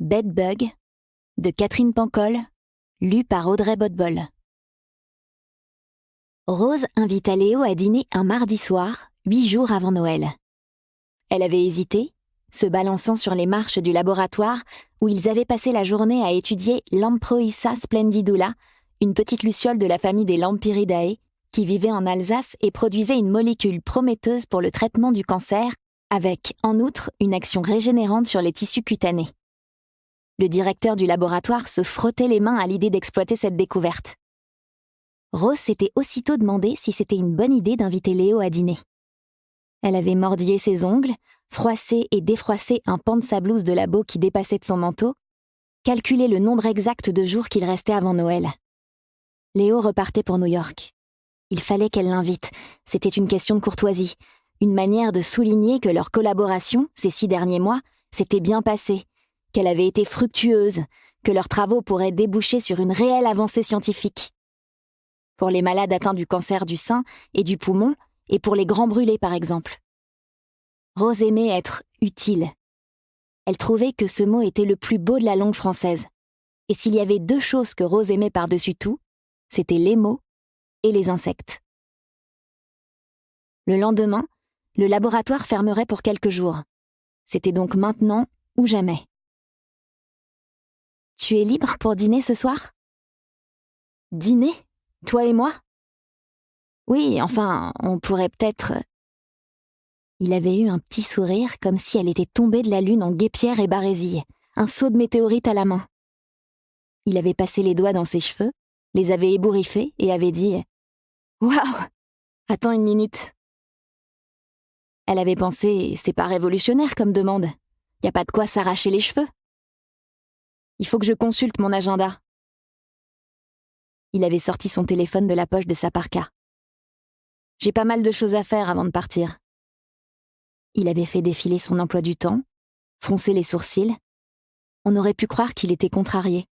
Bedbug de Catherine Pancol, lu par Audrey Bodbol. Rose invita Léo à dîner un mardi soir, 8 jours avant Noël. Elle avait hésité, se balançant sur les marches du laboratoire où ils avaient passé la journée à étudier Lamproissa splendidula, une petite luciole de la famille des Lampyridae, qui vivait en Alsace et produisait une molécule prometteuse pour le traitement du cancer, avec, en outre, une action régénérante sur les tissus cutanés. Le directeur du laboratoire se frottait les mains à l'idée d'exploiter cette découverte. Rose s'était aussitôt demandé si c'était une bonne idée d'inviter Léo à dîner. Elle avait mordillé ses ongles, froissé et défroissé un pan de sa blouse de labo qui dépassait de son manteau, calculé le nombre exact de jours qu'il restait avant Noël. Léo repartait pour New York. Il fallait qu'elle l'invite, c'était une question de courtoisie, une manière de souligner que leur collaboration, ces 6 derniers mois, s'était bien passée, qu'elle avait été fructueuse, que leurs travaux pourraient déboucher sur une réelle avancée scientifique. Pour les malades atteints du cancer du sein et du poumon, et pour les grands brûlés par exemple. Rose aimait être utile. Elle trouvait que ce mot était le plus beau de la langue française. Et s'il y avait 2 choses que Rose aimait par-dessus tout, c'était les mots et les insectes. Le lendemain, le laboratoire fermerait pour quelques jours. C'était donc maintenant ou jamais. « Tu es libre pour dîner ce soir ?»« Dîner ? Toi et moi ? » ?»« Oui, enfin, on pourrait peut-être... » Il avait eu un petit sourire comme si elle était tombée de la lune en guêpière et barésie, un seau de météorite à la main. Il avait passé les doigts dans ses cheveux, les avait ébouriffés et avait dit « Waouh ! Attends une minute !» Elle avait pensé « C'est pas révolutionnaire comme demande. Y a pas de quoi s'arracher les cheveux. » « Il faut que je consulte mon agenda. » Il avait sorti son téléphone de la poche de sa parka. « J'ai pas mal de choses à faire avant de partir. » Il avait fait défiler son emploi du temps, froncé les sourcils. On aurait pu croire qu'il était contrarié.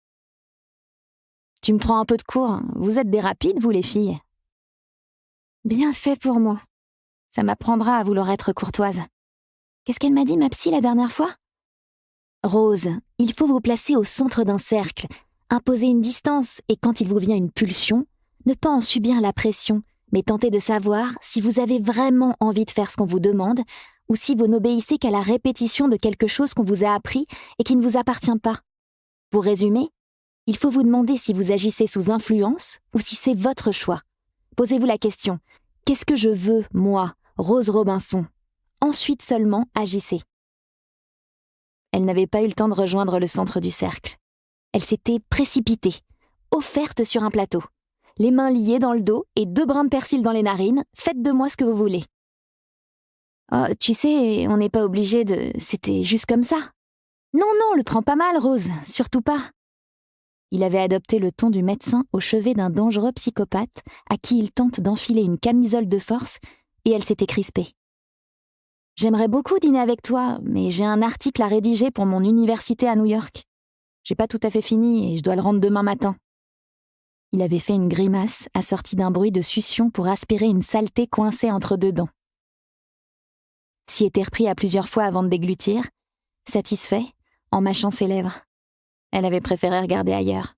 « Tu me prends un peu de cours, vous êtes des rapides, vous les filles. » « Bien fait pour moi. Ça m'apprendra à vouloir être courtoise. Qu'est-ce qu'elle m'a dit, ma psy, la dernière fois ? Rose, il faut vous placer au centre d'un cercle, imposer une distance et quand il vous vient une pulsion, ne pas en subir la pression, mais tenter de savoir si vous avez vraiment envie de faire ce qu'on vous demande ou si vous n'obéissez qu'à la répétition de quelque chose qu'on vous a appris et qui ne vous appartient pas. Pour résumer, il faut vous demander si vous agissez sous influence ou si c'est votre choix. Posez-vous la question, qu'est-ce que je veux, moi, Rose Robinson ? Ensuite seulement, agissez. Elle n'avait pas eu le temps de rejoindre le centre du cercle. Elle s'était précipitée, offerte sur un plateau. Les mains liées dans le dos et 2 brins de persil dans les narines, faites de moi ce que vous voulez. Oh, tu sais, on n'est pas obligé de... C'était juste comme ça. Non, le prends pas mal, Rose, surtout pas. Il avait adopté le ton du médecin au chevet d'un dangereux psychopathe à qui il tente d'enfiler une camisole de force et elle s'était crispée. J'aimerais beaucoup dîner avec toi, mais j'ai un article à rédiger pour mon université à New York. J'ai pas tout à fait fini et je dois le rendre demain matin. Il avait fait une grimace assortie d'un bruit de succion pour aspirer une saleté coincée entre 2 dents. S'y était repris à plusieurs fois avant de déglutir, satisfait, en mâchant ses lèvres. Elle avait préféré regarder ailleurs.